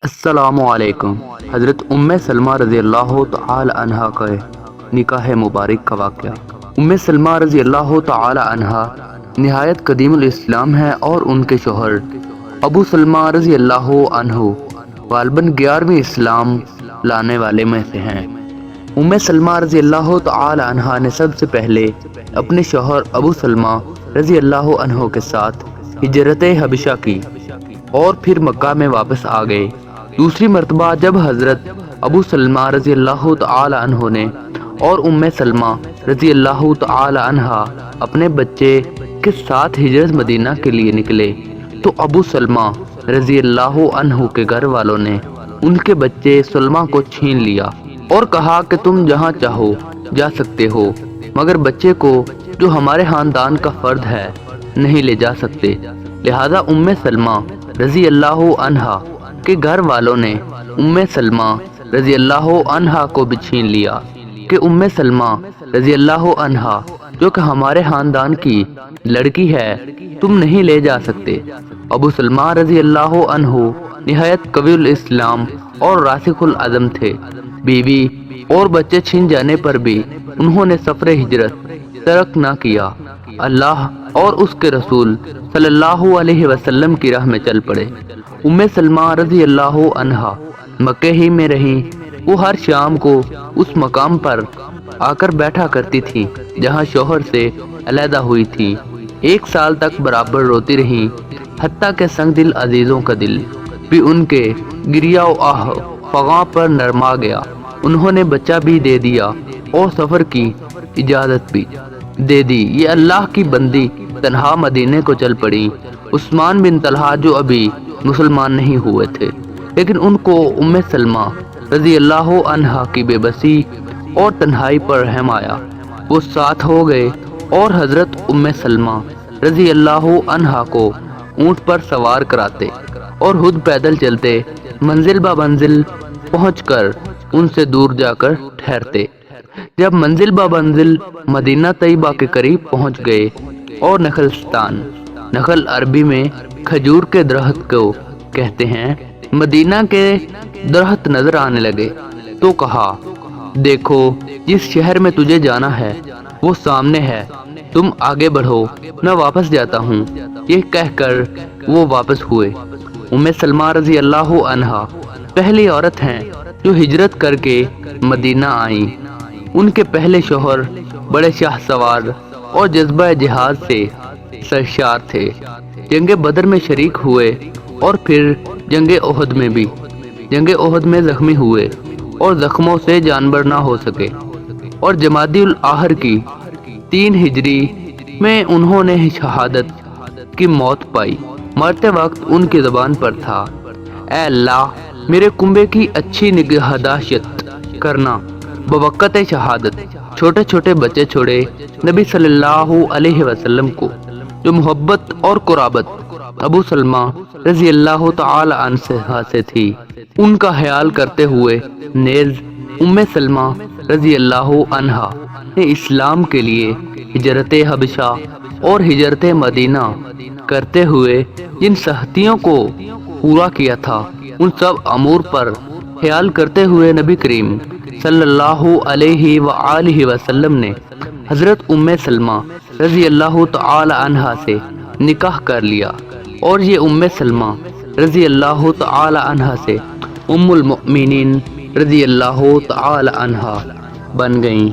السلام علیکم۔ حضرت ام سلمہ رضی اللہ تعالی عنہ کا نکاح مبارک کا واقعہ۔ ام سلمہ رضی اللہ تعالی عنہ نہایت قدیم الاسلام ہے اور ان کے شوہر ابو سلمہ رضی اللہ عنہ غالباً 11ویں اسلام لانے والے میں سے ہیں۔ ام سلمہ رضی اللہ تعالی عنہ نے سب سے پہلے اپنے شوہر ابو سلمہ رضی اللہ عنہ کے ساتھ ہجرت حبشہ کی اور پھر مکہ میں واپس آ گئے۔ دوسری مرتبہ جب حضرت ابو سلمہ رضی اللہ تعالی عنہ نے اور ام سلمہ رضی اللہ تعالی عنہ اپنے بچے کے ساتھ ہجرت مدینہ کے لیے نکلے تو ابو سلمہ رضی اللہ عنہ کے گھر والوں نے ان کے بچے سلمہ کو چھین لیا اور کہا کہ تم جہاں چاہو جا سکتے ہو، مگر بچے کو جو ہمارے خاندان کا فرد ہے نہیں لے جا سکتے۔ لہذا ام سلمہ رضی اللہ عنہ کے گھر والوں نے ام سلمہ رضی اللہ عنہ کو بھی چھین لیا کہ ام سلمہ رضی اللہ عنہ جو کہ ہمارے خاندان کی لڑکی ہے تم نہیں لے جا سکتے۔ ابو سلمہ رضی اللہ عنہ نہایت قوی الاسلام اور راسخ العزم تھے۔ بیوی اور بچے چھن جانے پر بھی انہوں نے سفر ہجرت ترک نہ کیا، اللہ اور اس کے رسول صلی اللہ علیہ وسلم کی راہ میں چل پڑے۔ ام سلمہ رضی اللہ عنہ مکہ ہی میں رہیں۔ وہ ہر شام کو اس مقام پر آ کر بیٹھا کرتی تھی جہاں شوہر سے علیحدہ ہوئی تھی۔ 1 سال تک برابر روتی رہیں، حتیٰ کہ سنگ دل عزیزوں کا دل بھی ان کے گریہ و آہ فغاں پر نرما گیا۔ انہوں نے بچہ بھی دے دیا اور سفر کی اجازت بھی دے دی۔ یہ اللہ کی بندی تنہا مدینے کو چل پڑی۔ عثمان بن طلحہ جو ابھی مسلمان نہیں ہوئے تھے، لیکن ان کو ام سلمہ رضی اللہ عنہ کی بے بسی اور تنہائی پر رحم آیا۔ وہ ساتھ ہو گئے اور حضرت ام سلمہ رضی اللہ عنہ کو اونٹ پر سوار کراتے اور خود پیدل چلتے منزل با منزل پہنچ کر ان سے دور جا کر ٹھہرتے۔ جب منزل با منزل مدینہ طیبہ کے قریب پہنچ گئے اور نخلستان، نخل عربی میں کھجور کے درخت کو کہتے ہیں، مدینہ کے درخت نظر آنے لگے تو کہا، دیکھو جس شہر میں تجھے جانا ہے وہ سامنے ہے، تم آگے بڑھو، میں واپس جاتا ہوں۔ یہ کہہ کر وہ واپس ہوئے۔ ام سلمہ رضی اللہ عنہ پہلی عورت ہیں جو ہجرت کر کے مدینہ آئیں۔ ان کے پہلے شوہر بڑے شاہ سوار اور جذبہ جہاد سے سرشار تھے۔ جنگ بدر میں شریک ہوئے اور پھر جنگ احد میں بھی۔ جنگ احد میں زخمی ہوئے اور زخموں سے جانبر نہ ہو سکے اور جمادی الاخر کی 3 ہجری میں انہوں نے شہادت کی موت پائی۔ مرتے وقت ان کی زبان پر تھا، اے اللہ میرے کنبے کی اچھی نگہداشت کرنا بوقت شہادت۔ چھوٹے چھوٹے بچے چھوڑے نبی صلی اللہ علیہ وسلم کو جو محبت اور قرابت ابو سلمہ رضی اللہ تعالی عنہ سے تھی، ان کا خیال کرتے ہوئے نیز ام سلمہ رضی اللہ عنہ نے اسلام کے لیے ہجرت حبشہ اور ہجرت مدینہ کرتے ہوئے جن سختیوں کو پورا کیا تھا، ان سب امور پر خیال کرتے ہوئے نبی کریم صلی اللہ علیہ وآلہ وسلم نے حضرت ام سلمہ رضی اللہ تعالی عنہ سے نکاح کر لیا اور یہ ام سلمہ رضی اللہ تعالی عنہ سے ام المؤمنین رضی اللہ تعالی عنہ بن گئیں۔